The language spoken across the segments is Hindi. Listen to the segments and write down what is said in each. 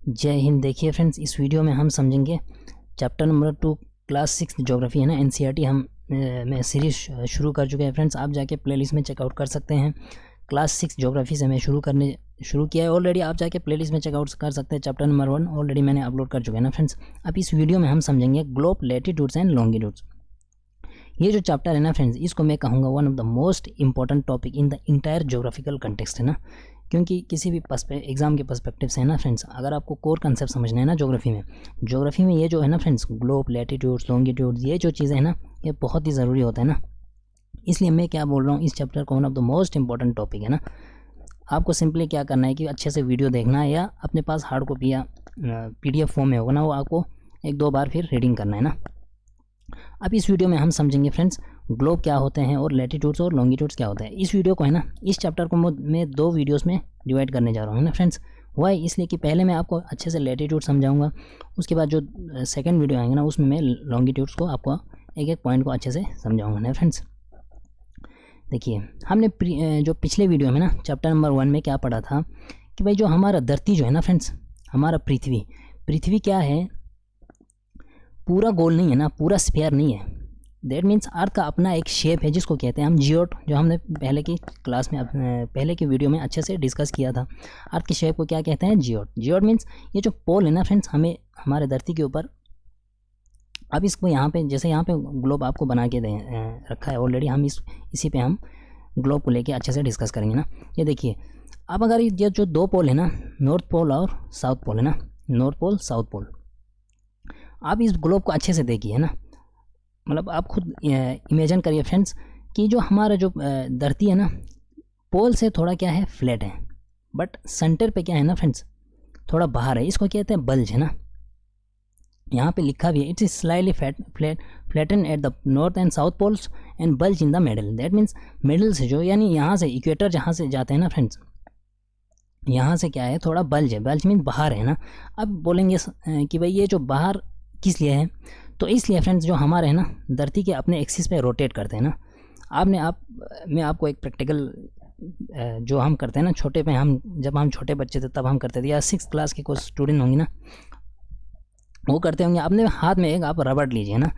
जय हिंद। देखिए फ्रेंड्स, इस वीडियो में हम समझेंगे चैप्टर नंबर 2 क्लास 6 ज्योग्राफी है ना, एनसीईआरटी हम मैं सीरीज़ शुरू कर चुके हैं फ्रेंड्स। आप जाके प्लेलिस्ट में चेकआउट कर सकते हैं। क्लास 6 ज्योग्राफी से मैं शुरू किया है ऑलरेडी। आप जाके प्लेलिस्ट में चेकआउट कर सकते हैं। चैप्टर नंबर 1 ऑलरेडी मैंने अपलोड कर चुके हैं ना फ्रेंड्स। अब इस वीडियो में हम समझेंगे ग्लोब लैटिट्यूड्स एंड लॉन्गिट्यूड्स। ये जो चैप्टर है ना फ्रेंड्स, इसको मैं कहूँगा one of the most important topic in the entire geographical context है ना, क्योंकि किसी भी एग्जाम के पर्सपेक्टिव से है ना फ्रेंड्स, अगर आपको कोर कंसेप्ट समझना है ना ज्योग्राफी में ये जो है ना फ्रेंड्स, ग्लोब लैटिट्यूड्स लॉन्गिट्यूड्स, ये जो चीज़ें हैं ना, ये बहुत ही ज़रूरी होता है ना। इसलिए मैं क्या बोल रहा हूँ, इस चैप्टर को one of the most important topic है ना। आपको सिंपली क्या करना है कि अच्छे से वीडियो देखना है, या अपने पास हार्ड कॉपी या PDF फॉर्म में होगा ना, वो आपको 1-2 बार फिर रीडिंग करना है ना। अब इस वीडियो में हम समझेंगे फ्रेंड्स ग्लोब क्या होते हैं और लैटिट्यूड्स और लॉन्गिट्यूड्स क्या होता है। इस वीडियो को है ना, इस चैप्टर को मैं 2 वीडियोस में डिवाइड करने जा रहा हूँ ना फ्रेंड्स। वाई? इसलिए कि पहले मैं आपको अच्छे से लैटिट्यूड समझाऊंगा, उसके बाद जो सेकंड वीडियो आएंगे ना, उसमें मैं लॉन्गिट्यूड्स को आपको एक पॉइंट को अच्छे से समझाऊंगा ना फ्रेंड्स। देखिए, हमने जो पिछले वीडियो में ना चैप्टर नंबर 1 में क्या पढ़ा था कि भाई जो हमारा धरती जो है ना फ्रेंड्स, हमारा पृथ्वी क्या है, पूरा गोल नहीं है ना, पूरा स्फीयर नहीं है। दैट मीन्स अर्थ का अपना एक शेप है जिसको कहते हैं हम जियोट, जो हमने पहले की क्लास में पहले की वीडियो में अच्छे से डिस्कस किया था। अर्थ के शेप को क्या कहते हैं? जियोट मीन्स ये जो पोल है ना फ्रेंड्स, हमें हमारे धरती के ऊपर। अब इसको यहाँ पे, जैसे यहाँ पे ग्लोब आपको बना के रखा है ऑलरेडी, हम इसी पे हम ग्लोब को लेके अच्छे से डिस्कस करेंगे ना। ये देखिए, अब अगर ये जो 2 पोल है ना, नॉर्थ पोल और साउथ पोल है ना, नॉर्थ पोल साउथ पोल, आप इस ग्लोब को अच्छे से देखिए ना, मतलब आप खुद इमेजिन करिए फ्रेंड्स कि जो हमारा जो धरती है ना, पोल से थोड़ा क्या है, फ्लैट है, बट सेंटर पे क्या है ना फ्रेंड्स, थोड़ा बाहर है। इसको कहते हैं बल्ज है ना। यहाँ पे लिखा भी है, it's slightly flatten at the north and south poles and bulge in the middle. That means middle से जो, यानी यहाँ से इक्वेटर जहाँ से जाते हैं ना फ्रेंड्स, यहाँ से क्या है, थोड़ा बल्ज है। बल्ज मीन्स बाहर है ना। अब बोलेंगे कि भाई ये जो बाहर किस लिए है, तो इसलिए फ्रेंड्स जो हमारे है ना धरती के अपने एक्सिस पे रोटेट करते हैं ना। मैं आपको एक प्रैक्टिकल जो हम करते हैं ना छोटे पे, जब हम छोटे बच्चे थे तब हम करते थे, या 6th क्लास के कुछ स्टूडेंट होंगे ना, वो करते होंगे। अपने हाथ में एक आप रबड़ लीजिए ना,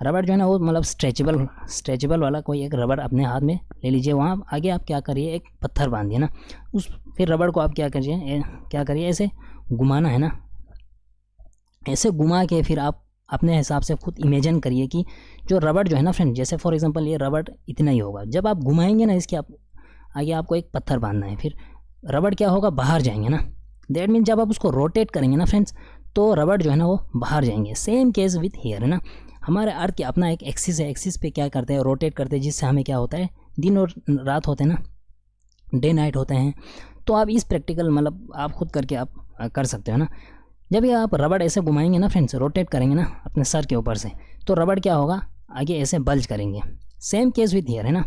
रबड़ जो है ना वो मतलब स्ट्रेचेबल वाला कोई एक रबड़ अपने हाथ में ले लीजिए। वहाँ आगे आप क्या करिए, एक पत्थर बांधिए ना, फिर रबड़ को आप क्या करिए ऐसे घुमाना है ना। ऐसे घुमा के फिर आप अपने हिसाब से खुद इमेजिन करिए कि जो रबड़ जो है ना फ्रेंड, जैसे फॉर एग्जांपल ये रबड़ इतना ही होगा। जब आप घुमाएंगे ना इसके आगे आपको एक पत्थर बांधना है, फिर रबड़ क्या होगा, बाहर जाएंगे ना। दैट मीन्स जब आप उसको रोटेट करेंगे ना फ्रेंड्स, तो रबड़ जो है ना वो बाहर जाएंगे। सेम केस विथ हेयर है ना। हमारे अर्थ के अपना एक एक्सिस है, एक्सिस पे क्या करते हैं, रोटेट करते हैं, जिससे हमें क्या होता है, दिन और रात होते हैं ना, डे नाइट होते हैं। तो आप इस प्रैक्टिकल मतलब आप खुद करके आप कर सकते हो ना। जब ये आप रबड़ ऐसे घुमाएंगे ना फ्रेंड्स, रोटेट करेंगे ना अपने सर के ऊपर से, तो रबड़ क्या होगा, आगे ऐसे बल्ज करेंगे। सेम केस विथ हेयर है ना।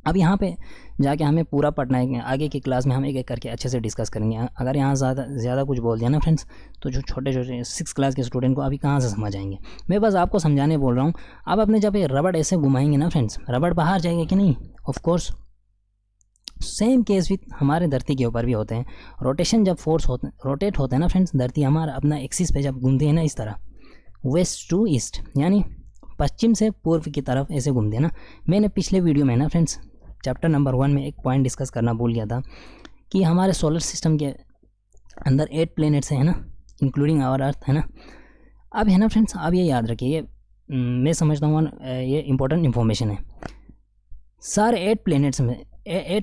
अब यहाँ पे जाके हमें पूरा पढ़ना है, आगे की क्लास में हम एक करके अच्छे से डिस्कस करेंगे। अगर यहाँ ज़्यादा कुछ बोल दिया ना फ्रेंड्स, तो जो छोटे 6th क्लास के स्टूडेंट को अभी कहाँ से समझ आएंगे। मैं बस आपको समझाने बोल रहा हूँ। अब अपने जब ये रबड़ ऐसे घुमाएंगे ना फ्रेंड्स, रबड़ बाहर जाएगा कि नहीं? ऑफकोर्स। सेम केस विथ हमारे धरती के ऊपर भी होते हैं। रोटेशन जब रोटेट होता है ना फ्रेंड्स, धरती हमारा अपना एक्सिस पे जब घूमती है ना, इस तरह वेस्ट टू ईस्ट, यानी पश्चिम से पूर्व की तरफ ऐसे घूमते हैं ना। मैंने पिछले वीडियो में ना फ्रेंड्स चैप्टर नंबर 1 में एक पॉइंट डिस्कस करना भूल गया था कि हमारे सोलर सिस्टम के अंदर 8 प्लैनेट्स हैं ना, इंक्लूडिंग आवर अर्थ है ना। अब है ना फ्रेंड्स, आप ये याद रखिए, ये मैं समझता हूँ ये इंपॉर्टेंट इन्फॉर्मेशन है। सारे 8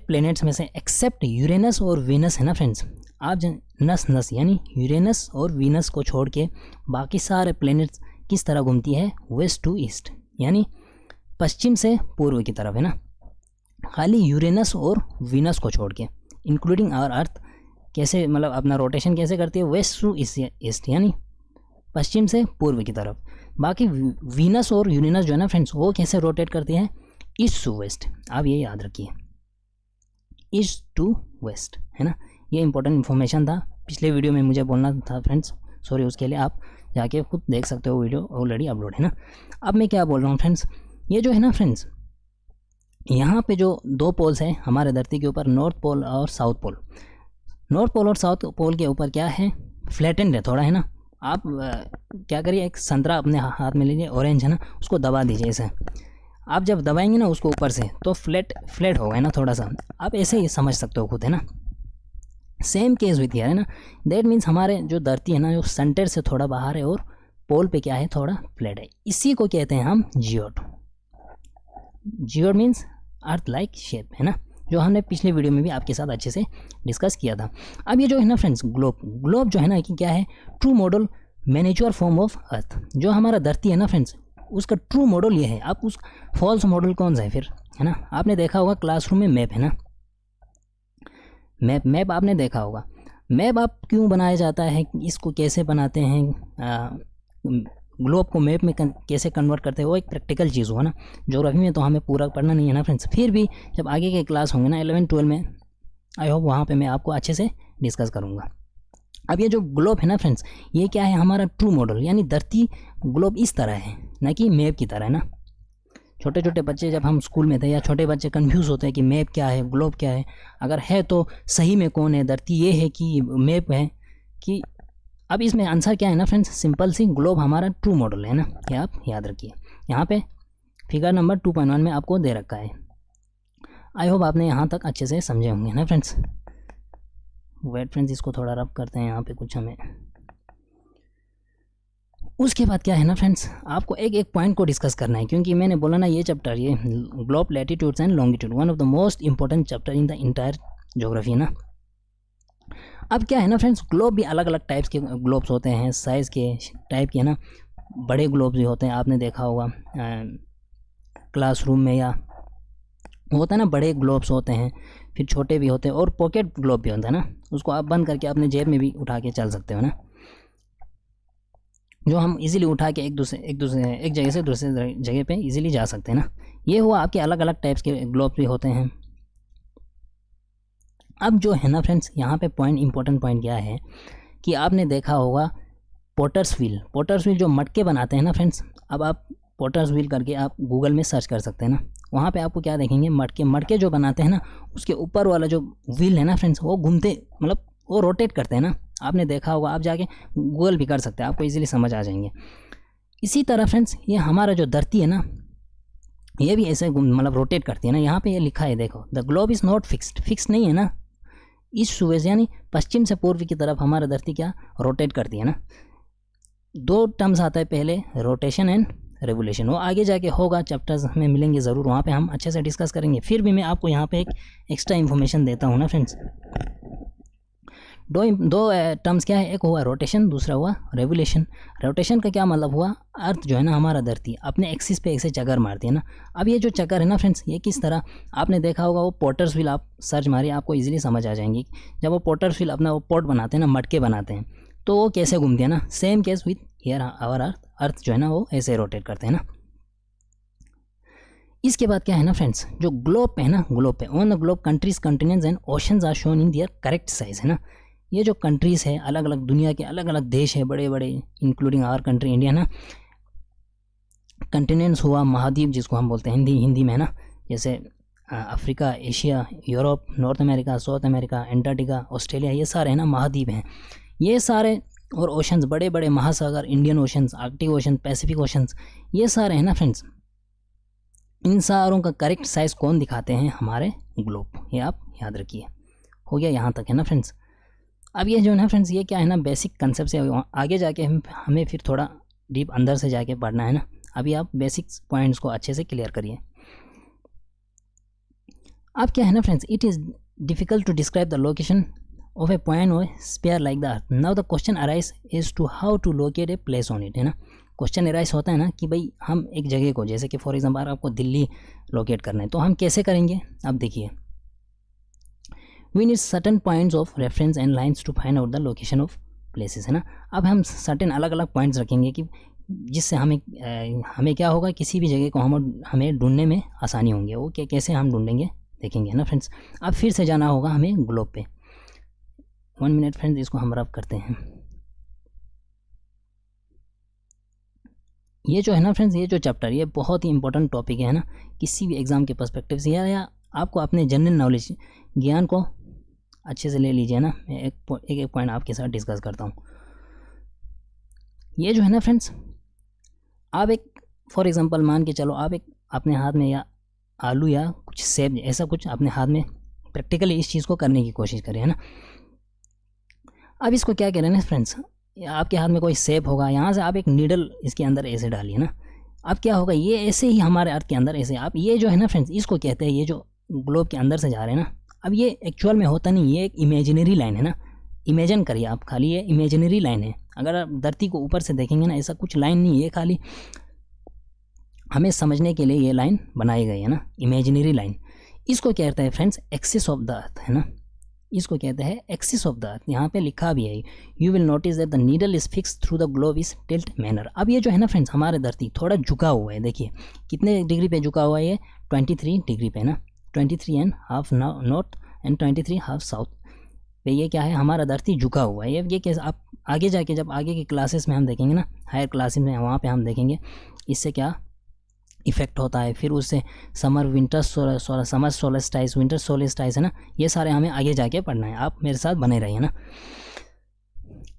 प्लैनेट्स में से एक्सेप्ट यूरेनस और वीनस है ना फ्रेंड्स, आप नस यानी यूरेनस और वीनस को छोड़ के बाकी सारे प्लैनेट्स किस तरह घूमती है, वेस्ट टू ईस्ट, यानी पश्चिम से पूर्व की तरफ है ना। खाली यूरेनस और वीनस को छोड़ के, इंक्लूडिंग आवर अर्थ, कैसे मतलब अपना रोटेशन कैसे करती है, वेस्ट टू ईस्ट, यानी पश्चिम से पूर्व की तरफ। बाकी वीनस और यूरेनस जो है ना फ्रेंड्स, वो कैसे रोटेट करती है, ईस्ट टू वेस्ट। आप ये याद रखिए, ईस्ट टू वेस्ट है ना। ये इंपॉर्टेंट इन्फॉर्मेशन था, पिछले वीडियो में मुझे बोलना था फ्रेंड्स, सॉरी उसके लिए। आप जाके खुद देख सकते हो, वीडियो ऑलरेडी अपलोड है ना। अब मैं क्या बोल रहा हूँ फ्रेंड्स, ये जो है ना फ्रेंड्स, यहाँ पे जो 2 पोल्स हैं हमारे धरती के ऊपर, नॉर्थ पोल और साउथ पोल। नॉर्थ पोल और साउथ पोल के ऊपर क्या है, फ्लैटेंड है थोड़ा, है ना। आप क्या करिए, एक संतरा अपने हाथ में लीजिए, ऑरेंज है ना, उसको दबा दीजिए ऐसे। आप जब दबाएंगे ना उसको ऊपर से तो फ्लैट होगा ना थोड़ा सा, आप ऐसे ही समझ सकते हो खुद, है ना। सेम केस विथ है ना। दैट मीन्स हमारे जो धरती है ना, जो सेंटर से थोड़ा बाहर है और पोल पे क्या है, थोड़ा फ्लैट है। इसी को कहते हैं हम geode. Geode means earth like shape, है ना, जो हमने पिछले वीडियो में भी आपके साथ अच्छे से डिस्कस किया था। अब ये जो है ना फ्रेंड्स, ग्लोब जो है ना कि क्या है, true model miniature form of earth. जो हमारा धरती है ना फ्रेंड्स, उसका ट्रू मॉडल ये है। आप उस फॉल्स मॉडल कौन सा है फिर, है ना। आपने देखा होगा क्लासरूम में मैप, है ना, मैप आपने देखा होगा। मैप आप क्यों बनाया जाता है, इसको कैसे बनाते हैं, ग्लोब को मैप में कैसे कन्वर्ट करते हैं, वो एक प्रैक्टिकल चीज़ हुआ ना। ज्योग्राफी में तो हमें पूरा पढ़ना नहीं है ना फ्रेंड्स, फिर भी जब आगे के क्लास होंगे ना 11-12 में, आई होप वहाँ पे मैं आपको अच्छे से डिस्कस करूँगा। अब ये जो ग्लोब है ना फ्रेंड्स, ये क्या है, हमारा ट्रू मॉडल, यानी धरती ग्लोब इस तरह है, ना कि मैप की तरह, है ना। छोटे छोटे बच्चे जब हम स्कूल में थे, या छोटे बच्चे कंफ्यूज होते हैं कि मैप क्या है, ग्लोब क्या है, अगर है तो सही में कौन है, धरती ये है कि मैप है कि। अब इसमें आंसर क्या है ना फ्रेंड्स, सिंपल सी, ग्लोब हमारा ट्रू मॉडल है ना, ये आप याद रखिए। यहाँ पे फिगर नंबर 2.1 में आपको दे रखा है। आई होप आपने यहाँ तक अच्छे से समझे होंगे ना फ्रेंड्स। वेट फ्रेंड्स, इसको थोड़ा रब करते हैं यहाँ पे कुछ हमें। उसके बाद क्या है ना फ्रेंड्स, आपको एक एक पॉइंट को डिस्कस करना है, क्योंकि मैंने बोला ना ये चैप्टर, ये globe latitudes and longitude, one of the most important chapter in the entire geography, है ना। अब क्या है ना फ्रेंड्स, ग्लोब भी अलग अलग टाइप्स के ग्लोब्स होते हैं, साइज़ के टाइप के, है ना। बड़े ग्लोब्स भी होते हैं, आपने देखा होगा क्लासरूम में, या होता है ना, बड़े ग्लोब्स होते हैं, फिर छोटे भी होते हैं, और पॉकेट ग्लोब भी होता है ना, उसको आप बंद करके अपने जेब में भी उठा के चल सकते हो ना, जो हम इजीली उठा के एक जगह से दूसरे जगह पे इजीली जा सकते हैं ना। ये हुआ आपके अलग अलग टाइप्स के ग्लोब भी होते हैं। अब जो है ना फ्रेंड्स, यहाँ पे इंपॉर्टेंट पॉइंट क्या है कि आपने देखा होगा पोटर्स व्हील जो मटके बनाते हैं ना फ्रेंड्स। अब आप पोटर्स व्हील करके आप गूगल में सर्च कर सकते हैं ना, वहाँ पे आपको क्या देखेंगे, मटके जो बनाते हैं ना, उसके ऊपर वाला जो व्हील है ना फ्रेंड्स, वो घूमते, मतलब वो रोटेट करते हैं ना। आपने देखा होगा, आप जाके गूगल भी कर सकते हैं, आपको इजीली समझ आ जाएंगे। इसी तरह फ्रेंड्स, ये हमारा जो धरती है ना, ये भी ऐसे मतलब रोटेट करती है ना। यहाँ पे ये लिखा है, देखो, the globe is not fixed नहीं है ना। ईस्ट टू वेस्ट, यानी पश्चिम से पूर्व की तरफ हमारा धरती क्या रोटेट करती है ना। दो टर्म्स आता है पहले, रोटेशन एंड रेवोल्यूशन, वो आगे जाके होगा, चैप्टर्स में मिलेंगे ज़रूर, वहाँ पे हम अच्छे से डिस्कस करेंगे। फिर भी मैं आपको यहाँ पे एक एक्स्ट्रा इन्फॉर्मेशन देता हूँ ना फ्रेंड्स। दो टर्म्स क्या है, एक हुआ रोटेशन, दूसरा हुआ रेवोल्यूशन। रोटेशन का क्या मतलब हुआ, अर्थ जो है ना हमारा धरती अपने एक्सिस पे ऐसे चक्कर मारती है ना। अब ये जो चक्कर है ना फ्रेंड्स, ये किस तरह, आपने देखा होगा वो पोटर्स व्हील, आप सर्च मारिए आपको इजीली समझ आ जाएंगी। जब वो पोटर्स व्हील अपना वो पॉट बनाते हैं ना, मटके बनाते हैं, तो वो कैसे घूमती है ना। Same case with here our earth जो है ना, वो ऐसे रोटेट करते हैं ना। इसके बाद क्या है ना फ्रेंड्स, जो ग्लोब है ना, ग्लोब पे on the globe countries, continents and oceans are shown in their correct size, है ना। ये जो कंट्रीज़ है, अलग अलग दुनिया के अलग अलग देश है, बड़े बड़े, इंक्लूडिंग आवर कंट्री इंडिया ना। कंटिनेंट्स हुआ महाद्वीप, जिसको हम बोलते हैं हिंदी में, है ना, जैसे Africa, Asia, Europe, north America, south America, Antarctica, Australia, ये सारे है ना महाद्वीप हैं, ये सारे। और ओशंस, बड़े बड़े महासागर, Indian oceans, Arctic ocean, Pacific oceans, ये सारे हैं ना फ्रेंड्स। इन सारों का करेक्ट साइज कौन दिखाते हैं, हमारे ग्लोब, ये आप याद रखिए। हो गया यहाँ तक, है ना फ्रेंड्स। अब ये जो है ना फ्रेंड्स, ये क्या है ना, बेसिक कंसेप्ट है, आगे जाके हमें फिर थोड़ा डीप अंदर से जाके पढ़ना है ना। अभी आप बेसिक पॉइंट्स को अच्छे से क्लियर करिए। अब क्या है ना friends, it is difficult to describe the location of a point और sphere like the earth. Now the question arise is to how to locate a place on it, है ना। क्वेश्चन अराइज होता है ना कि भाई हम एक जगह को, जैसे कि फॉर एग्जाम्पल आपको दिल्ली लोकेट करना है, तो हम कैसे करेंगे। अब देखिए, we need certain points of reference and lines to find out the location of places, है ना। अब हम सर्टेन अलग अलग पॉइंट्स रखेंगे कि जिससे हमें क्या होगा, किसी भी जगह को हमें ढूंढने में आसानी होंगे। वो कैसे हम ढूंढेंगे देखेंगे, है ना फ्रेंड्स। अब फिर से जाना होगा हमें ग्लोब पे। 1 मिनट फ्रेंड्स, इसको हम रब करते हैं। ये जो है ना फ्रेंड्स, ये जो चैप्टर, ये बहुत ही इंपॉर्टेंट टॉपिक है ना, किसी भी एग्ज़ाम के पर्सपेक्टिव से, या आपको अपने जनरल नॉलेज ज्ञान को अच्छे से ले लीजिए ना। मैं एक पॉइंट आपके साथ डिस्कस करता हूँ। ये जो है ना फ्रेंड्स, आप एक फॉर एग्जांपल मान के चलो, आप एक अपने हाथ में या आलू या कुछ सेब ऐसा कुछ अपने हाथ में प्रैक्टिकली इस चीज़ को करने की कोशिश करें, है ना। अब इसको क्या कह रहे हैं ना फ्रेंड्स, आपके हाथ में कोई सेब होगा, यहाँ से आप एक नीडल इसके अंदर ऐसे डालिए ना, अब क्या होगा, ये ऐसे ही हमारे अर्थ के अंदर ऐसे आप ये जो है ना फ्रेंड्स, इसको कहते हैं, ये जो ग्लोब के अंदर से जा रहे हैं ना, अब ये एक्चुअल में होता नहीं, ये एक इमेजिनरी लाइन है ना। इमेजिन करिए आप, खाली ये इमेजिनरी लाइन है। अगर आप धरती को ऊपर से देखेंगे ना, ऐसा कुछ लाइन नहीं है, खाली हमें समझने के लिए ये लाइन बनाई गई है ना, इमेजिनरी लाइन। इसको कहते हैं friends axis of the earth, है ना, इसको कहते हैं एक्सिस ऑफ द अर्थ। यहाँ पे लिखा भी है, you will notice that the needle is fix through the globe is tilt manner. अब ये जो है ना फ्रेंड्स, हमारे धरती थोड़ा झुका हुआ है, देखिए कितने डिग्री पे झुका हुआ है, ये 23 डिग्री पे ना, 23.5 नॉर्थ एंड 23.5 साउथ पे ये क्या है, हमारा धरती झुका हुआ है। ये कैसे, आप आगे जाके जब आगे की क्लासेस में हम देखेंगे ना, हायर क्लासेस में, वहाँ पे हम देखेंगे इससे क्या इफेक्ट होता है। फिर उससे समर विंटर समर सोलेस्टाइस, विंटर सोलेस्टाइस, है ना, ये सारे हमें आगे जाके पढ़ना है, आप मेरे साथ बने रहिए ना।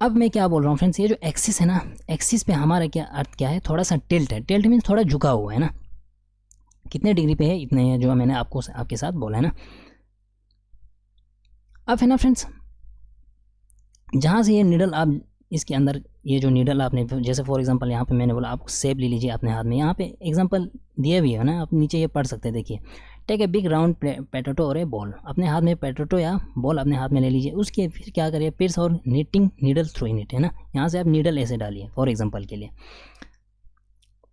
अब मैं क्या बोल रहा हूँ फ्रेंड्स, ये जो एक्सिस है ना, एक्सिस पे हमारा क्या अर्थ क्या है, थोड़ा सा टिल्ट है। टिल्ट मीन्स थोड़ा झुका हुआ है ना, कितने डिग्री पे है, इतने है जो मैंने आपको आपके साथ बोला है ना। अब है ना फ्रेंड्स, जहाँ से ये नीडल आप इसके अंदर, ये जो नीडल आपने जैसे फॉर एग्जांपल यहाँ पे मैंने बोला आप सेब ले लीजिए अपने हाथ में, यहाँ पे एग्जांपल दिए भी है ना, आप नीचे ये पढ़ सकते हैं, देखिए take a big round potato और ए बॉल। अपने हाथ में पोटैटो या बॉल अपने हाथ में ले लीजिए, उसके फिर क्या करिए, पिर्स और knitting needle through in it, है ना, यहाँ से आप नीडल ऐसे डालिए फॉर एग्जाम्पल के लिए।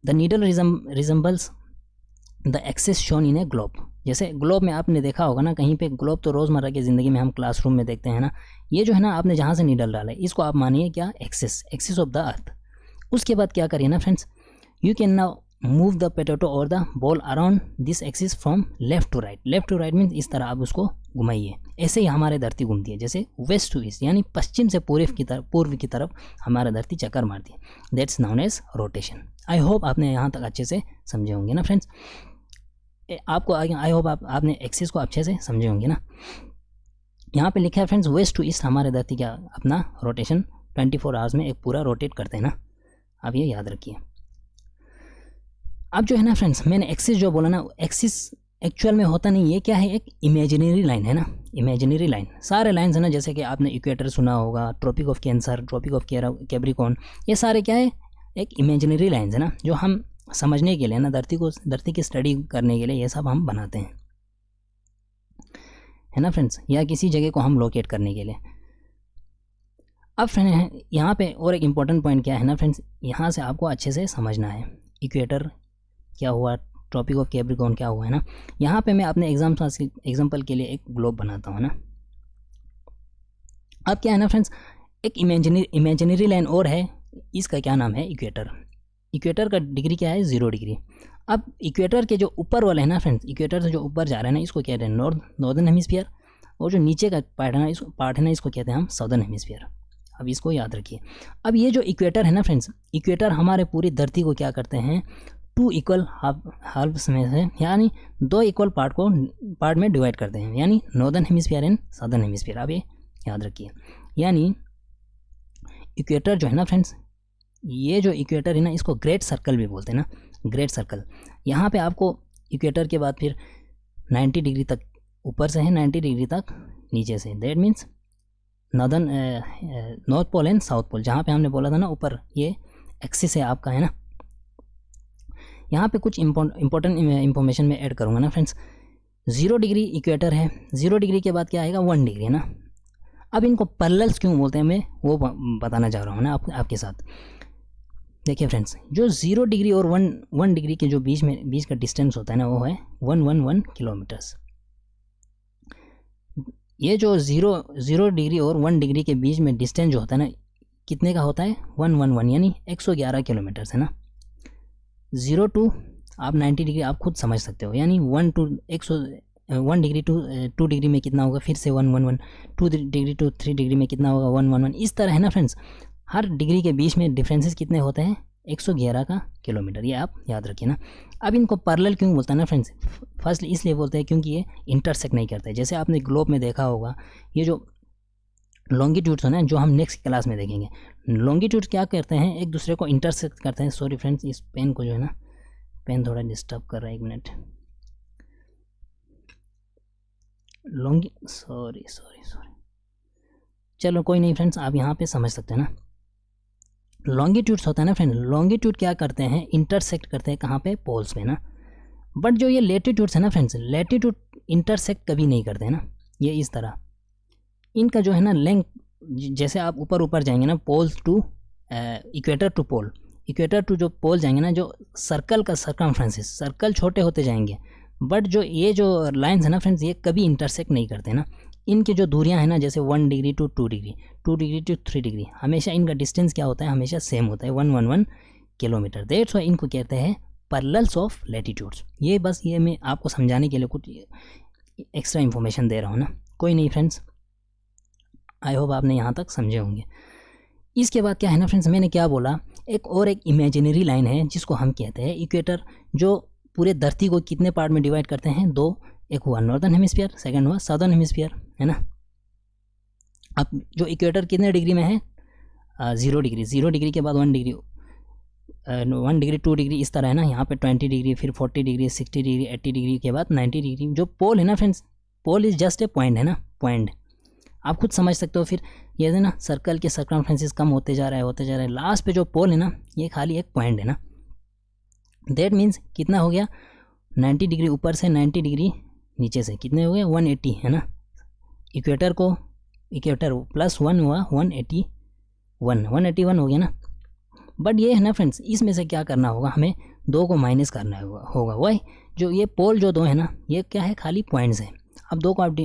The needle resembles the axis shown in a globe. जैसे ग्लोब में आपने देखा होगा ना कहीं पे, ग्लोब तो रोज़मर्रा की ज़िंदगी में हम क्लासरूम में देखते हैं ना, ये जो है ना आपने जहाँ से नीडल डाला है, इसको आप मानिए क्या, एक्सिस ऑफ द अर्थ। उसके बाद क्या करिए ना friends, you can now move the potato और the ball around this axis from left to right. Left to right means इस तरह आप उसको घुमाइए, ऐसे ही हमारे धरती घूमती है, जैसे वेस्ट टू ईस्ट, यानी पश्चिम से पूर्व की तरफ हमारा धरती चक्कर मारती है। That's known as rotation. I hope आपने यहाँ तक अच्छे से समझे होंगे ना फ्रेंड्स, आपको आई होप आपने एक्सिस को अच्छे से समझे होंगे ना। यहाँ पे लिखा है फ्रेंड्स, वेस्ट टू ईस्ट हमारे धरती क्या अपना रोटेशन 24 आवर्स में एक पूरा रोटेट करते हैं ना, आप ये याद रखिए। अब जो है ना फ्रेंड्स, मैंने एक्सिस जो बोला ना, एक्सिस एक्चुअल में होता नहीं, ये क्या है, एक इमेजिनरी लाइन है ना, इमेजिनरी लाइन। सारे लाइन्स है ना, जैसे कि आपने इक्वेटर सुना होगा, Tropic of Cancer, Tropic of Capricorn, ये सारे क्या है, एक इमेजिनरी लाइन्स है ना, जो हम समझने के लिए ना, धरती की स्टडी करने के लिए ये सब हम बनाते हैं, है ना फ्रेंड्स, या किसी जगह को हम लोकेट करने के लिए। अब फ्रेंड यहाँ पे और एक इम्पॉर्टेंट पॉइंट क्या है ना फ्रेंड्स, यहाँ से आपको अच्छे से समझना है, इक्वेटर क्या हुआ, ट्रॉपिक ऑफ कैप्रिकॉर्न क्या हुआ, है ना। यहाँ पे मैं अपने एग्जाम्पल के लिए एक ग्लोब बनाता हूँ ना। अब क्या है ना फ्रेंड्स, एक इमेजिनरी लाइन और है, इसका क्या नाम है, इक्वेटर। इक्वेटर का डिग्री क्या है, 0 डिग्री। अब इक्वेटर के जो ऊपर वाले हैं ना फ्रेंड्स, इक्वेटर से जो ऊपर जा रहे हैं ना, इसको कहते हैं नॉर्दर्न हेमिस्फीयर, और जो नीचे का पार्ट है ना, इसको कहते हैं हम साउदर्न हेमिस्फीयर। अब इसको याद रखिए। अब ये जो इक्वेटर है ना फ्रेंड्स, इक्वेटर हमारे पूरी धरती को क्या करते हैं, 2 इक्वल हाल्फ्स में से, यानी 2 इक्वल पार्ट में डिवाइड करते हैं, यानी northern hemisphere and southern hemisphere. अब ये याद रखिए, यानी इक्वेटर जो है ना फ्रेंड्स, ये जो इक्वेटर है ना, इसको ग्रेट सर्कल भी बोलते हैं ना, ग्रेट सर्कल। यहाँ पे आपको इक्वेटर के बाद फिर 90 डिग्री तक ऊपर से है, 90 डिग्री तक नीचे से, that means North Pole and South Pole, जहाँ पे हमने बोला था ना ऊपर, ये एक्सिस है आपका, है ना। यहाँ पे कुछ इंपॉर्टेंट इंफॉर्मेशन मैं ऐड करूँगा ना फ्रेंड्स। 0 डिग्री इक्वेटर है, 0 डिग्री के बाद क्या आएगा, 1 डिग्री, है ना। अब इनको पैरेलल्स क्यों बोलते हैं, मैं वो बताना चाह रहा हूँ ना आपके साथ। देखिए फ्रेंड्स, जो 0 डिग्री और 1 डिग्री के जो बीच का डिस्टेंस होता है ना, वो है 111 किलोमीटर्स। ये जो 0 डिग्री और 1 डिग्री के बीच में डिस्टेंस जो होता है ना, कितने का होता है, 111, यानी 111 किलोमीटर्स, है ना। 0 टू आप 90 डिग्री आप खुद समझ सकते हो, यानी 1 डिग्री टू 2 डिग्री में कितना होगा, फिर से 111, 2 डिग्री टू 3 डिग्री में कितना होगा, 111, इस तरह है ना फ्रेंड्स। हर डिग्री के बीच में डिफरेंसेस कितने होते हैं, 111 का किलोमीटर, ये आप याद रखिए ना। अब इनको पैरेलल क्यों बोलते हैं ना फ्रेंड्स, फर्स्ट इसलिए बोलते हैं क्योंकि ये इंटरसेक्ट नहीं करते। जैसे आपने ग्लोब में देखा होगा, ये जो लॉन्गिट्यूड्स ना जो हम नेक्स्ट क्लास में देखेंगे। लॉन्गिट्यूड्स क्या करते हैं, एक दूसरे को इंटरसेक्ट करते हैं। सॉरी फ्रेंड्स, इस पेन को जो है ना, पेन थोड़ा डिस्टर्ब कर रहा है, एक मिनट। सॉरी, चलो कोई नहीं फ्रेंड्स, आप यहाँ पे समझ सकते हैं ना। लॉन्गिट्यूड्स होता है ना फ्रेंड, लॉन्गिट्यूड क्या करते हैं, इंटरसेक्ट करते हैं कहाँ पे, पोल्स पे ना। बट जो ये लेटीट्यूड्स है ना फ्रेंड्स, लेटीट्यूड इंटरसेक्ट कभी नहीं करते हैं ना, ये इस तरह। इनका जो है ना लेंथ, जैसे आप ऊपर ऊपर जाएंगे ना, poles to equator to pole, equator to जो पोल जाएंगे ना, जो सर्कल का सर्कमफ्रेंसेस, सर्कल छोटे होते जाएंगे। बट जो ये जो लाइन्स है ना फ्रेंड्स, ये कभी इंटरसेक्ट नहीं करते ना। इनकी जो दूरियां हैं ना, जैसे 1 degree to 2 degree, 2 degree to 3 degree, हमेशा इनका डिस्टेंस क्या होता है, हमेशा सेम होता है, 111 किलोमीटर। दैट्स व्हाई इनको कहते हैं पैरेलल्स ऑफ लैटिट्यूड्स। ये बस ये मैं आपको समझाने के लिए कुछ एक्स्ट्रा इन्फॉर्मेशन दे रहा हूँ ना। कोई नहीं फ्रेंड्स, आई होप आपने यहाँ तक समझे होंगे। इसके बाद क्या है ना फ्रेंड्स, मैंने क्या बोला, एक इमेजिनरी लाइन है जिसको हम कहते हैं इक्वेटर, जो पूरे धरती को कितने पार्ट में डिवाइड करते हैं, 2। एक हुआ नॉर्दर्न हेमिस्फीयर, सेकंड हुआ साउदर्न हेमिस्फीयर, है ना। अब जो इक्वेटर कितने डिग्री में है, 0 डिग्री, 0 डिग्री के बाद 1 डिग्री, 1 डिग्री 2 डिग्री, इस तरह है ना। यहाँ पे 20 डिग्री, फिर 40 डिग्री, 60 डिग्री, 80 डिग्री के बाद 90 डिग्री। जो पोल है ना friends, pole is just a point, है ना, पॉइंट। आप खुद समझ सकते हो। फिर ये है ना, सर्कल के सर्कमफ्रेंसेस कम होते जा रहा है, लास्ट पे जो पोल है ना, ये खाली एक पॉइंट है ना। दैट मीन्स कितना हो गया, 90 डिग्री ऊपर से, 90 डिग्री नीचे से, कितने हो गए, 180, है ना। इक्वेटर प्लस 1 हुआ 181 हो गया ना। बट ये है ना फ्रेंड्स, इसमें से क्या करना होगा, हमें 2 को माइनस करना होगा। वही जो ये पोल जो 2 है ना, ये क्या है, खाली पॉइंट्स है। अब 2 को आप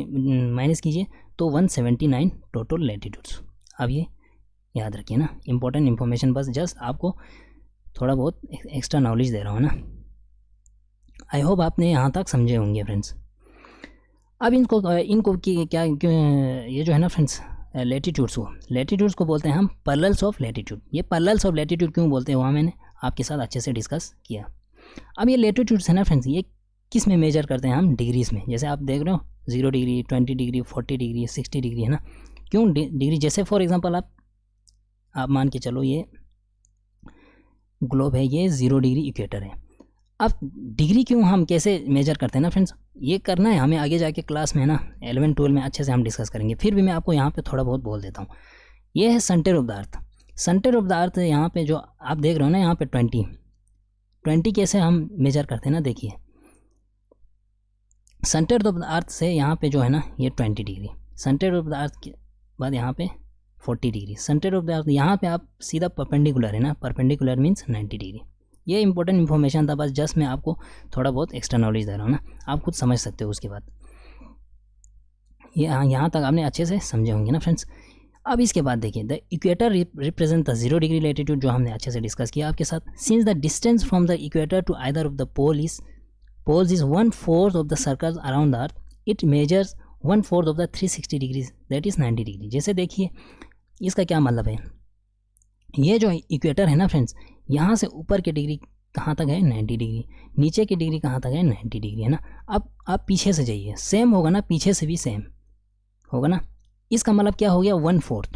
माइनस कीजिए तो 179 टोटल लैटिट्यूड्स। अब ये याद रखिए ना, इंपॉर्टेंट इन्फॉर्मेशन, बस जस्ट आपको थोड़ा बहुत एक्स्ट्रा नॉलेज दे रहा हूँ ना। आई होप आपने यहाँ तक समझे होंगे फ्रेंड्स। अब इनको क्या ये जो है ना फ्रेंड्स, लेटीट्यूड्स को बोलते हैं हम पैरेलल्स ऑफ लैटिट्यूड। ये पैरेलल्स ऑफ लैटिट्यूड क्यों बोलते हैं, वहाँ मैंने आपके साथ अच्छे से डिस्कस किया। अब ये लैटिट्यूड्स है ना फ्रेंड्स, ये किस में मेजर करते हैं हम, डिग्रीज में। जैसे आप देख रहे हो 0 डिग्री, 20 डिग्री, 40 डिग्री, 60 डिग्री, है ना। क्यों डिग्री, जैसे फॉर एग्जांपल आप मान के चलो ये ग्लोब है, ये 0 डिग्री इक्वेटर है। अब डिग्री क्यों हम कैसे मेजर करते हैं ना फ्रेंड्स, ये करना है हमें आगे जाके क्लास में, है ना, 11 12 में अच्छे से हम डिस्कस करेंगे। फिर भी मैं आपको यहाँ पे थोड़ा बहुत बोल देता हूँ। ये है centre of the earth. Centre of the earth यहाँ पे जो आप देख रहे हो ना, यहाँ पे 20 कैसे हम मेजर करते हैं ना, देखिए सेंटर ऑफ द अर्थ से यहाँ पे जो है ना, ये 20 degree, centre of the earth के बाद यहाँ पे 40 degree, centre of the earth यहाँ पे आप सीधा परपेंडिकुलर, है ना, परपेंडिकुलर मीन्स 90 डिग्री। ये इंपॉर्टेंट इन्फॉर्मेशन था, बस जस्ट मैं आपको थोड़ा बहुत एक्स्ट्रा नॉलेज दे रहा हूँ ना, आप खुद समझ सकते हो। उसके बाद ये यहाँ तक आपने अच्छे से समझे होंगे ना फ्रेंड्स। अब इसके बाद देखिए, the equator represent the 0 degree latitude, जो हमने अच्छे से डिस्कस किया आपके साथ। Since the distance from the equator to either of the poles is 1/4 of the circles around the earth, it measures 1/4 of the 360 degrees, that is 90 degree. जैसे देखिए इसका क्या मतलब है, ये जो इक्वेटर है ना फ्रेंड्स, यहाँ से ऊपर की डिग्री कहाँ तक है, 90 डिग्री, नीचे की डिग्री कहाँ तक है, 90 डिग्री, है ना। अब आप पीछे से जाइए, सेम होगा ना, पीछे से भी सेम होगा ना। इसका मतलब क्या हो गया, 1/4,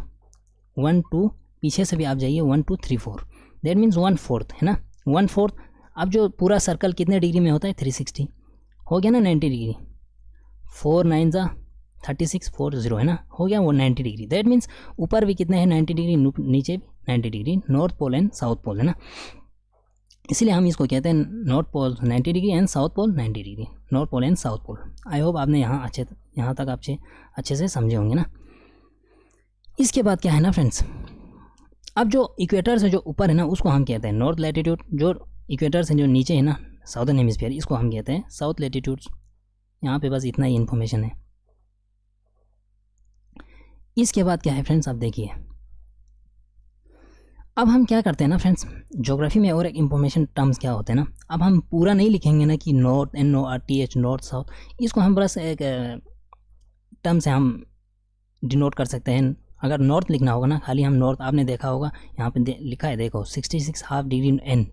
1 2, पीछे से भी आप जाइए 1 2 3 4, दैट मीन्स 1/4, है ना, 1/4। अब जो पूरा सर्कल कितने डिग्री में होता है, 360 हो गया ना, 90 डिग्री, 4 9 जा 36, 4 0, है ना, हो गया वो 90 डिग्री। दैट मीन्स ऊपर भी कितने हैं, 90 डिग्री, नीचे भी 90 degree, North Pole and South Pole, है ना। इसलिए हम इसको कहते हैं North Pole 90 degree and South Pole 90 degree, North Pole and South Pole. I hope आपने यहाँ तक अच्छे से समझे होंगे ना। इसके बाद क्या है ना फ्रेंड्स, अब जो इक्वेटर से जो ऊपर है ना, उसको हम कहते हैं नॉर्थ लैटिट्यूड, जो इक्वेटर से जो नीचे है ना, साउदर्न हेमिस्फीयर, इसको हम कहते हैं साउथ लैटिट्यूड्स। यहाँ पे बस इतना ही इन्फॉर्मेशन है। इसके बाद क्या है फ्रेंड्स, आप देखिए, अब हम क्या करते हैं ना फ्रेंड्स, ज्योग्राफी में और एक इन्फॉर्मेशन टर्म्स क्या होते हैं ना, अब हम पूरा नहीं लिखेंगे ना कि नॉर्थ, NORTH, नॉर्थ साउथ, इसको हम बस एक टर्म से हम डिनोट कर सकते हैं। अगर नॉर्थ लिखना होगा ना, खाली हम नॉर्थ, आपने देखा होगा यहाँ पे लिखा है, देखो 66 हाफ डिग्री N,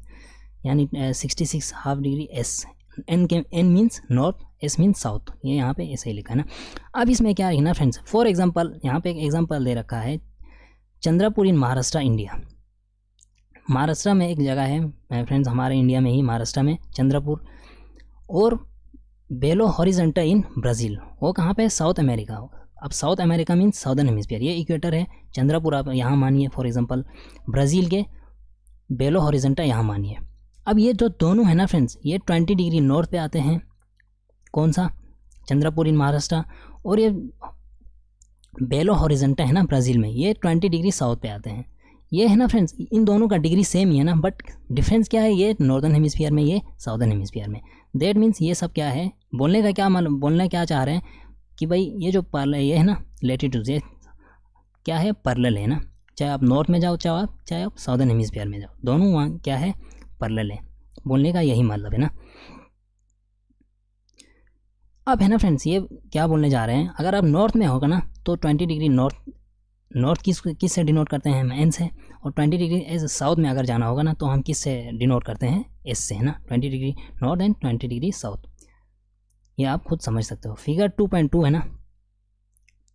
यानी 66 half degree S, N means north, S means south, ये यहाँ पे ऐसे ही लिखा है ना। अब इसमें क्या है ना फ्रेंड्स, फॉर एग्जांपल यहाँ पे एक एग्जांपल दे रखा है, चंद्रपुर इन महाराष्ट्र इंडिया। महाराष्ट्र में एक जगह है फ्रेंड्स, हमारे इंडिया में ही महाराष्ट्र में चंद्रपुर, और बेलो हॉरिजॉन्टल इन ब्राज़ील, वो कहाँ पे, साउथ अमेरिका। अब south America means southern hemisphere, ये इक्वेटर है, चंद्रपुर आप यहाँ मानिए फॉर एग्जांपल, ब्राज़ील के बेलो हॉरिजॉन्टल यहाँ मानिए। अब ये जो दोनों है ना फ्रेंड्स, ये 20 डिग्री नॉर्थ पे आते हैं, कौन सा, चंद्रपुर इन महाराष्ट्र, और ये बेलो हॉरिजॉन्टल है ना ब्राज़ील में, ये 20 डिग्री साउथ पे आते हैं। ये है ना फ्रेंड्स, इन दोनों का डिग्री सेम ही है ना, बट डिफरेंस क्या है, ये नॉर्दर्न हेमिस्फीयर में, ये साउदर्न हेमिस्फीयर में। दैट मीन्स ये सब क्या है, बोलने क्या चाह रहे हैं कि भाई ये जो ये है ना लेटीट्यूड, ये क्या है, पैरेलल है ना, चाहे आप नॉर्थ में जाओ चाहे आप साउदर्न हेमिस्फीयर में जाओ, दोनों वहाँ क्या है, पैरेलल है। बोलने का यही मतलब है ना। अब है ना फ्रेंड्स, ये क्या बोलने जा रहे हैं, अगर आप नॉर्थ में होगा ना तो 20 डिग्री नॉर्थ किस से डिनोट करते हैं, हम एन से, और 20 डिग्री एज साउथ में अगर जाना होगा ना तो हम किस से डिनोट करते हैं, एस से, है ना। 20 degree north and 20 degree south, ये आप खुद समझ सकते हो। फिगर 2.2 है ना,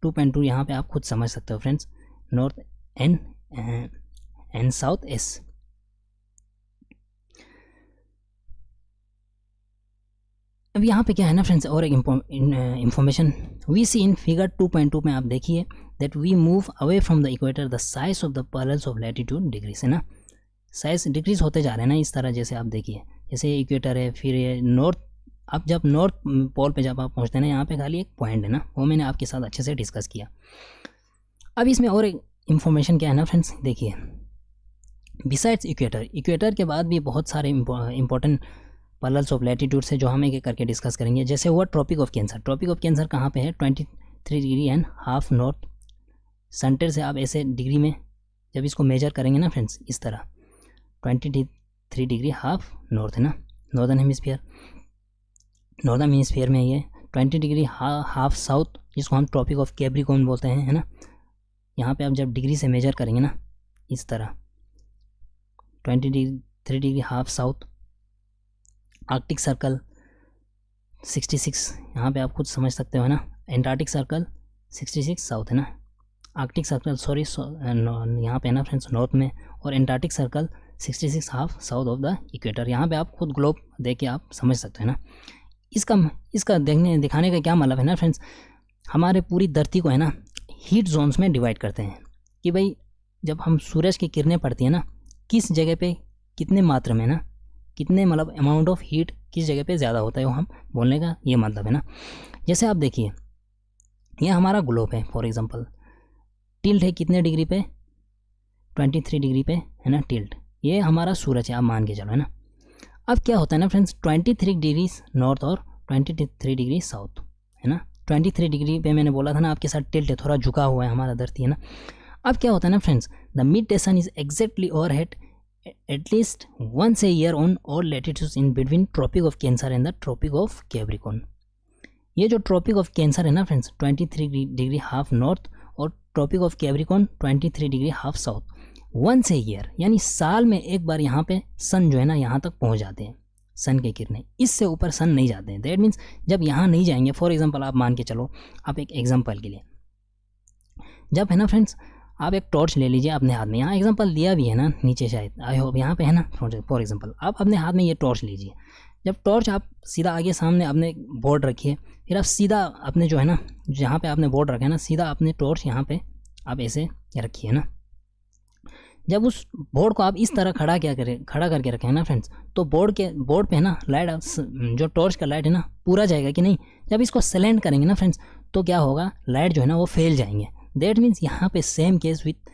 2.2 यहाँ पे आप खुद समझ सकते हो friends, north N and south S. अब यहाँ पे क्या है ना फ्रेंड्स, और एक information we see in figure 2.2 में आप देखिए, that we move away from the equator the size of the parallels of latitude degrees, है ना। साइज डिक्रीज होते जा रहे हैं ना इस तरह, जैसे आप देखिए, जैसे ये इक्वेटर है, फिर ये नॉर्थ, अब जब नॉर्थ पोल पे जब आप पहुँचते हैं ना, यहाँ पे खाली एक पॉइंट है ना, वो मैंने आपके साथ अच्छे से डिस्कस किया। अब इसमें और एक इन्फॉर्मेशन क्या है ना फ्रेंड्स, देखिए, बिसाइड्स इक्वेटर के बाद भी बहुत सारे इंपॉर्टेंट पैरेलल्स ऑफ लैटिट्यूड से जो हम एक एक करके डिस्कस करेंगे। जैसे हुआ Tropic of Cancer, Tropic of Cancer कहाँ पे है, 23 degree and half north. Centre से आप ऐसे डिग्री में जब इसको मेजर करेंगे ना फ्रेंड्स, इस तरह 23 डिग्री हाफ नॉर्थ है ना, नॉर्दर्न हेमिस्फीयर। नॉर्दर्न हेमिस्फीयर में ये 20 डिग्री हाफ साउथ, जिसको हम ट्रॉपिक ऑफ कैप्रिकॉर्न बोलते हैं, है ना। यहाँ पे आप जब डिग्री से मेजर करेंगे ना, इस तरह 23 degree half south. Arctic circle 66, यहाँ पे आप खुद समझ सकते हो ना। एंटार्क्टिक सर्कल 66 साउथ है ना, आर्कटिक सर्कल सॉरी यहाँ पे है ना फ्रेंड्स नॉर्थ में, और Antarctic circle 66 half south of the equator. यहाँ पे आप खुद ग्लोब देख के आप समझ सकते हैं ना। इसका दिखाने का क्या मतलब है ना फ्रेंड्स, हमारे पूरी धरती को है ना हीट जोन्स में डिवाइड करते हैं, कि भाई जब हम सूरज की किरणें पड़ती हैं ना, किस जगह पे कितने मात्रा में ना, कितने मतलब अमाउंट ऑफ हीट किस जगह पे ज़्यादा होता है, वो हम बोलने का ये मतलब है ना। जैसे आप देखिए, ये हमारा ग्लोब है फॉर एग्जांपल, टिल्ट है कितने डिग्री पे, 23 डिग्री पे है ना टिल्ट। ये हमारा सूरज है, आप मान के चलो, है ना। अब क्या होता है ना फ्रेंड्स, 23 डिग्री नॉर्थ और 23 डिग्री साउथ, है ना। 23 डिग्री पे मैंने बोला था ना आपके साथ टिल्ट है, थोड़ा झुका हुआ है हमारा धरती, है ना। अब क्या होता है ना friends, the midday sun is exactly overhead at least once a year on all latitudes in between tropic of Cancer and the tropic of Capricorn। ये जो ट्रॉपिक ऑफ कैंसर है ना फ्रेंड्स 23 डिग्री हाफ नॉर्थ और Tropic of Capricorn 23 degree half south, once a year यानी साल में एक बार यहाँ पे सन जो है ना यहाँ तक पहुँच जाते हैं, सन के किरणें, इससे ऊपर सन नहीं जाते हैं। दैट मीन्स जब यहाँ नहीं जाएंगे, फॉर एग्जाम्पल आप मान के चलो, आप एक एग्जाम्पल के लिए, जब है ना फ्रेंड्स आप एक टॉर्च ले लीजिए अपने हाथ में, यहाँ एग्जांपल दिया भी है ना नीचे शायद, आई होप यहाँ पे है ना फॉर एग्जांपल, आप अपने हाथ में ये टॉर्च लीजिए। जब टॉर्च आप सीधा आगे सामने अपने बोर्ड रखिए, फिर आप सीधा अपने जो है ना जहाँ पे आपने बोर्ड रखा है ना, सीधा अपने टॉर्च यहाँ पे आप ऐसे रखिए ना। जब उस बोर्ड को आप इस तरह खड़ा करके रखें ना फ्रेंड्स, तो बोर्ड पे है ना लाइट, जो टॉर्च का लाइट है ना पूरा जाएगा कि नहीं। जब इसको सेलेंट करेंगे ना फ्रेंड्स, तो क्या होगा, लाइट जो है ना वो फैल जाएंगे। दैट मीन्स यहाँ पे सेम केस विथ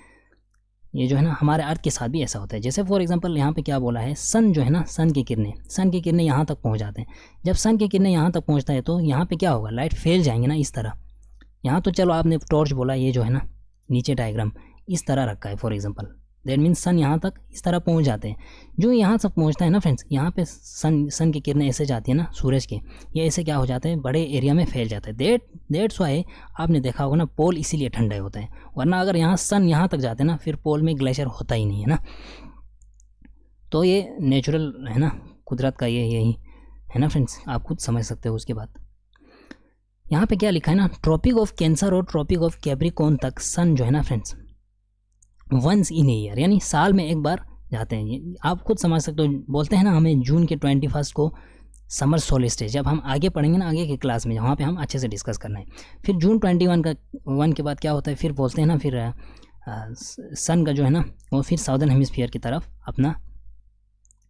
ये जो है ना हमारे अर्थ के साथ भी ऐसा होता है। जैसे फॉर एग्जांपल यहाँ पे क्या बोला है, सन जो है ना, सन की किरणें यहाँ तक पहुँच जाते हैं। जब सन की किरणें यहाँ तक पहुँचता है तो यहाँ पे क्या होगा, लाइट फैल जाएंगे ना इस तरह। यहाँ तो चलो आपने टॉर्च बोला, ये जो है ना नीचे डायग्राम इस तरह रखा है फॉर एग्जांपल, दैट मीन्स सन यहाँ तक इस तरह पहुँच जाते हैं। जो यहाँ तक पहुँचता है ना फ्रेंड्स, यहाँ पे सन की किरणें ऐसे जाती है ना सूरज के, ये ऐसे क्या हो जाते हैं, बड़े एरिया में फैल जाता है। दैट्स वाई आपने देखा होगा ना पोल इसीलिए ठंडा होता है, वरना अगर यहाँ सन यहाँ तक जाते हैं ना, फिर पोल में ग्लेशियर होता ही नहीं है ना। तो ये नेचुरल है ना, कुदरत का ये यही है ना फ्रेंड्स, आप खुद समझ सकते हो। उसके बाद यहाँ पे क्या लिखा है ना, ट्रॉपिक ऑफ कैंसर और ट्रॉपिक ऑफ कैप्रिकॉर्न तक सन जो है ना friends once in a year, यानी साल में एक बार जाते हैं। ये आप खुद समझ सकते हो। बोलते हैं ना हमें जून के 21 को समर सोलिस्टिस, जब हम आगे पढ़ेंगे ना आगे के क्लास में वहाँ पे हम अच्छे से डिस्कस करना है। फिर जून 21 के बाद क्या होता है, फिर बोलते हैं ना फिर सन का जो है ना वो फिर साउदर्न हेमिस्फीयर की तरफ अपना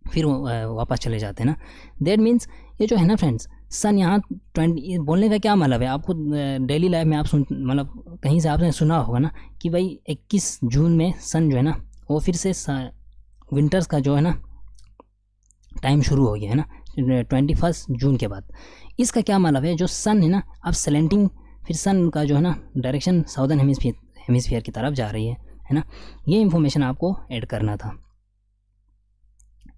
फिर वापस चले जाते हैं ना। दैट मीन्स ये जो है ना फ्रेंड्स सन यहाँ 20 बोलने का क्या मतलब है, आपको डेली लाइफ में आप मतलब कहीं से आपने सुना होगा ना कि भाई 21 जून में सन जो है ना वो फिर से विंटर्स का जो है ना टाइम शुरू हो गया है ना 21 जून के बाद। इसका क्या मतलब है, जो सन है ना अब स्लैंटिंग, फिर सन का जो है ना डायरेक्शन साउदर्न हेमिस्फीयर की तरफ जा रही है ना। ये इंफॉर्मेशन आपको ऐड करना था।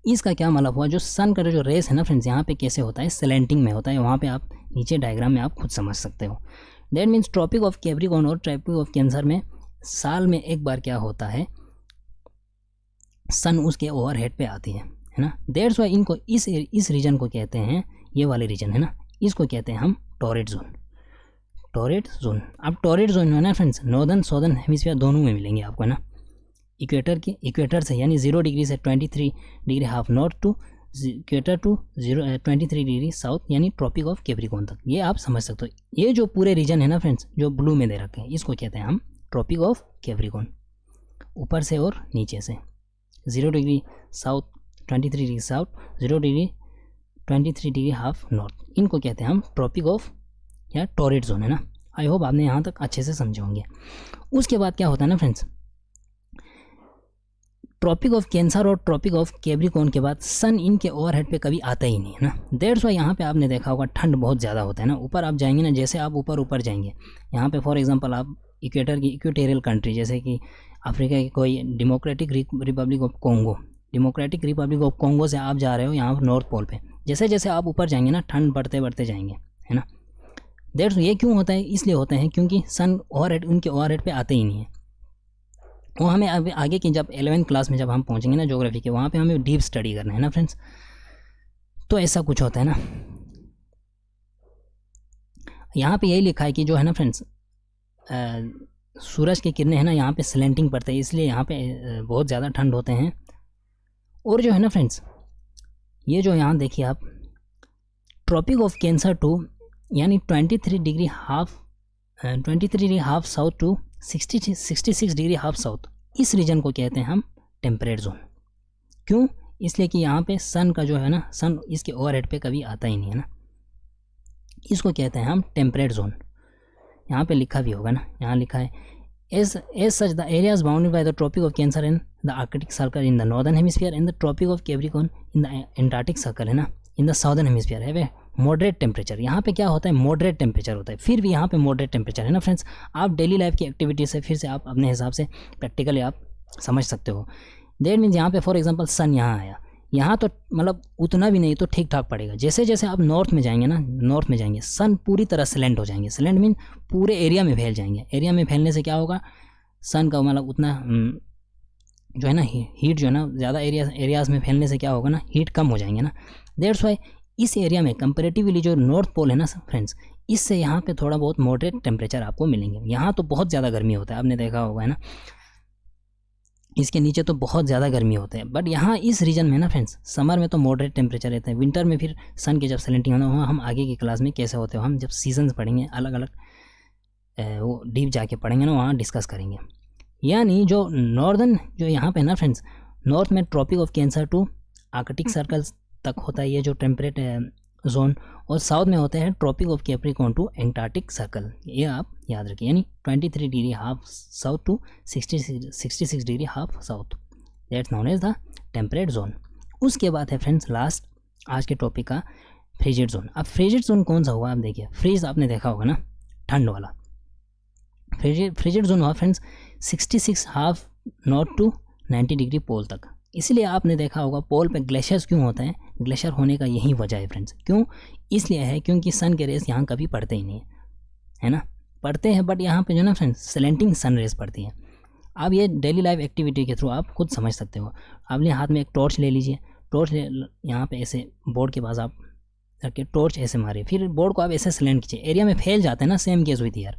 इसका क्या मतलब हुआ, जो सन का जो रेस है ना फ्रेंड्स यहाँ पे कैसे होता है, स्लैंटिंग में होता है। वहाँ पे आप नीचे डायग्राम में आप खुद समझ सकते हो। That means Tropic of Capricorn और ट्रॉपिक ऑफ कैंसर में साल में एक बार क्या होता है, सन उसके ओवरहेड पे आती है ना। दैट्स वाई इनको इस रीजन को कहते हैं, ये वाले रीजन है ना, इसको कहते हैं हम टॉरेट जोन। टॉरेट जोन, अब टॉरेट जोन है ना फ्रेंड्स नॉर्दर्न साउदर्न हेमिस्फीयर दोनों में मिलेंगे आपको है ना। इक्वेटर से यानी 0 डिग्री से 23 degree half north to equator to 23 degree south, यानी ट्रॉपिक ऑफ कैप्रिकॉर्न तक। ये आप समझ सकते हो। ये जो पूरे रीजन है ना फ्रेंड्स जो ब्लू में दे रखे हैं, इसको कहते हैं हम ट्रॉपिक ऑफ कैप्रिकॉर्न। ऊपर से और नीचे से 0 degree south 23 degree south, 0 degree 23 degree half north, इनको कहते हैं हम ट्रॉपिक ऑफ या टॉरेट जोन है ना। आई होप आपने यहाँ तक अच्छे से समझे होंगे। उसके बाद क्या होता है ना फ्रेंड्स, ट्रॉपिक ऑफ कैंसर और ट्रॉपिक ऑफ कैप्रिकॉर्न के बाद सन इनके ओवरहेड पे कभी आता ही नहीं है ना। दैट्स वाई यहाँ पे आपने देखा होगा ठंड बहुत ज़्यादा होता है ना। ऊपर आप जाएंगे ना, जैसे आप ऊपर जाएंगे यहाँ पे फॉर एग्जांपल आप इक्वेटर की इक्वेटोरियल कंट्री जैसे कि अफ्रीका की कोई डेमोक्रेटिक रिपब्लिक ऑफ कॉन्गो से आप जा रहे हो यहाँ नॉर्थ पोल पे, जैसे जैसे आप ऊपर जाएंगे ना ठंड बढ़ते जाएंगे है ना। दैट्स ये क्यों होता है, इसलिए होता है क्योंकि सन ओवरहेड उनके ओवरहेड पे आते ही नहीं है। वो हमें अभी आगे की जब 11th क्लास में जब हम पहुंचेंगे ना ज्योग्राफी के, वहाँ पे हमें डीप स्टडी करना है ना फ्रेंड्स। तो ऐसा कुछ होता है ना। यहाँ पे यही लिखा है कि जो है ना फ्रेंड्स सूरज की किरणें है ना यहाँ पे स्लैंटिंग पड़ते हैं, इसलिए यहाँ पे बहुत ज़्यादा ठंड होते हैं। और जो है ना फ्रेंड्स ये जो यहाँ देखिए आप ट्रॉपिक ऑफ कैंसर टू यानी 23 degree half south to 66 degree half south, इस रीजन को कहते हैं हम टेम्परेट जोन। क्यों, इसलिए कि यहाँ पे सन का जो है ना सन इसके ओवरहेड पे कभी आता ही नहीं है ना। इसको कहते हैं हम टेम्परेट जोन। यहाँ पे लिखा भी होगा ना, यहाँ लिखा है as such the areas bounded by the Tropic of Cancer in the Arctic Circle in the northern hemisphere and the Tropic of Capricorn in the Antarctic Circle है ना इन द साउदर्न हेमिस्फीयर है वे मॉडरेट टेम्परेचर। यहाँ पे क्या होता है, मॉडरेट टेम्परेचर होता है। फिर भी यहाँ पे मॉडरेट टेम्परेचर है ना फ्रेंड्स। आप डेली लाइफ की एक्टिविटी से फिर से आप अपने हिसाब से प्रैक्टिकली आप समझ सकते हो। दैट मीन्स यहाँ पे फॉर एग्जांपल सन यहाँ आया, यहाँ तो मतलब उतना भी नहीं तो ठीक ठाक पड़ेगा। जैसे जैसे आप नॉर्थ में जाएंगे ना, नॉर्थ में जाएंगे सन पूरी तरह स्लैंट हो जाएंगे। स्लैंट मीन पूरे एरिया में फैल जाएंगे। एरिया में फैलने से क्या होगा, सन का मतलब उतना जो है ना हीट जो है ना ज़्यादा एरियाज़ में फैलने से क्या होगा ना, हीट कम हो जाएंगे ना। दैट्स वाई इस एरिया में कंपेरेटिवली जो नॉर्थ पोल है ना फ्रेंड्स, इससे यहाँ पे थोड़ा बहुत मॉडरेट टेम्परेचर आपको मिलेंगे। यहाँ तो बहुत ज़्यादा गर्मी होता है, आपने देखा होगा है ना, इसके नीचे तो बहुत ज़्यादा गर्मी होता है। बट यहाँ इस रीजन में ना फ्रेंड्स समर में तो मॉडरेट टेम्परेचर रहता है। विंटर में फिर सन के जब स्लैंटिंग होना वहाँ हम आगे की क्लास में कैसे होते हो, हम जब सीजन्स पढ़ेंगे अलग अलग वो डीप जाके पढ़ेंगे ना, वहाँ डिस्कस करेंगे। यानी जो नॉर्दर्न जो यहाँ पे ना फ्रेंड्स नॉर्थ में Tropic of Cancer to Arctic circles तक होता है ये जो टेम्परेट जोन, और साउथ में होता है Tropic of Capricorn to Antarctic Circle. ये आप याद रखिए, यानी 23 degree half south to 66 degree half south, that's known as the temperate zone. उसके बाद है फ्रेंड्स लास्ट आज के टॉपिक का फ्रीजिड जोन। अब फ्रीजिड जोन कौन सा हुआ, आप देखिए फ्रीज आपने देखा होगा ना, ठंड वाला। फ्रीजिड जोन हुआ friends 66 half north to 90 degree pole तक। इसलिए आपने देखा होगा पोल पे ग्लेशियर्स क्यों होते हैं, ग्लेशियर होने का यही वजह है फ्रेंड्स। क्यों, इसलिए है क्योंकि सन के रेस यहाँ कभी पड़ते ही नहीं है ना, पड़ते हैं बट यहाँ पे जो ना फ्रेंड्स स्लैंटिंग सन रेस पड़ती है। अब ये डेली लाइफ एक्टिविटी के थ्रू आप खुद समझ सकते हो। आपने हाथ में एक टॉर्च ले लीजिए, टॉर्च यहाँ पे ऐसे बोर्ड के पास आप करके टॉर्च ऐसे मारे, फिर बोर्ड को आप ऐसे स्लैंड कीजिए, एरिया में फैल जाते हैं ना, सेम केस हुई थी यार,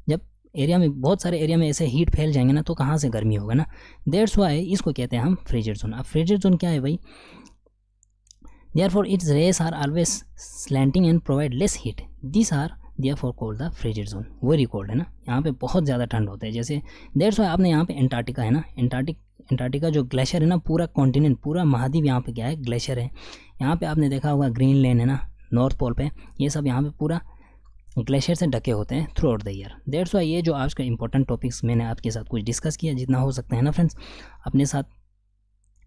जब एरिया में बहुत सारे एरिया में ऐसे हीट फैल जाएंगे ना तो कहाँ से गर्मी होगा ना, दैट्स वाई इसको कहते हैं हम फ्रीजर जोन। अब फ्रीजर जोन क्या है भाई, therefore its rays are always slanting and provide less heat, this are therefore called the freezer zone. Very cold है ना, यहाँ पे बहुत ज़्यादा ठंड होता है। जैसे दैट्स वाई आपने यहाँ पे एंटार्क्टिका है ना, एंटार्क्टिका जो ग्लेशियर है ना, पूरा कॉन्टिनेंट पूरा महाद्वीप यहाँ पे क्या है, ग्लेशियर है। यहाँ पे आपने देखा होगा ग्रीनलैंड है ना, नॉर्थ पोल पे, ये सब यहाँ पे पूरा ग्लेशियर से ढके होते हैं through out the year. That's why ये जो आज का इंपॉर्टेंट टॉपिक्स मैंने आपके साथ कुछ डिस्कस किया, जितना हो सकता है ना फ्रेंड्स, अपने साथ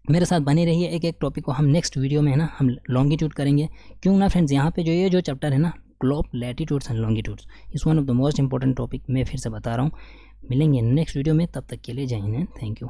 मेरे साथ बने रहिए। एक एक टॉपिक को हम नेक्स्ट वीडियो में है ना हम लॉन्गिट्यूड करेंगे, क्यों ना फ्रेंड्स, यहाँ पे जो ये जो चैप्टर है ना ग्लोब, लैटिट्यूड्स एंड लॉन्गिट्यूड्स, इस one of the most important topic मैं फिर से बता रहा हूँ। मिलेंगे नेक्स्ट वीडियो में, तब तक के लिए जय हिंद, थैंक यू।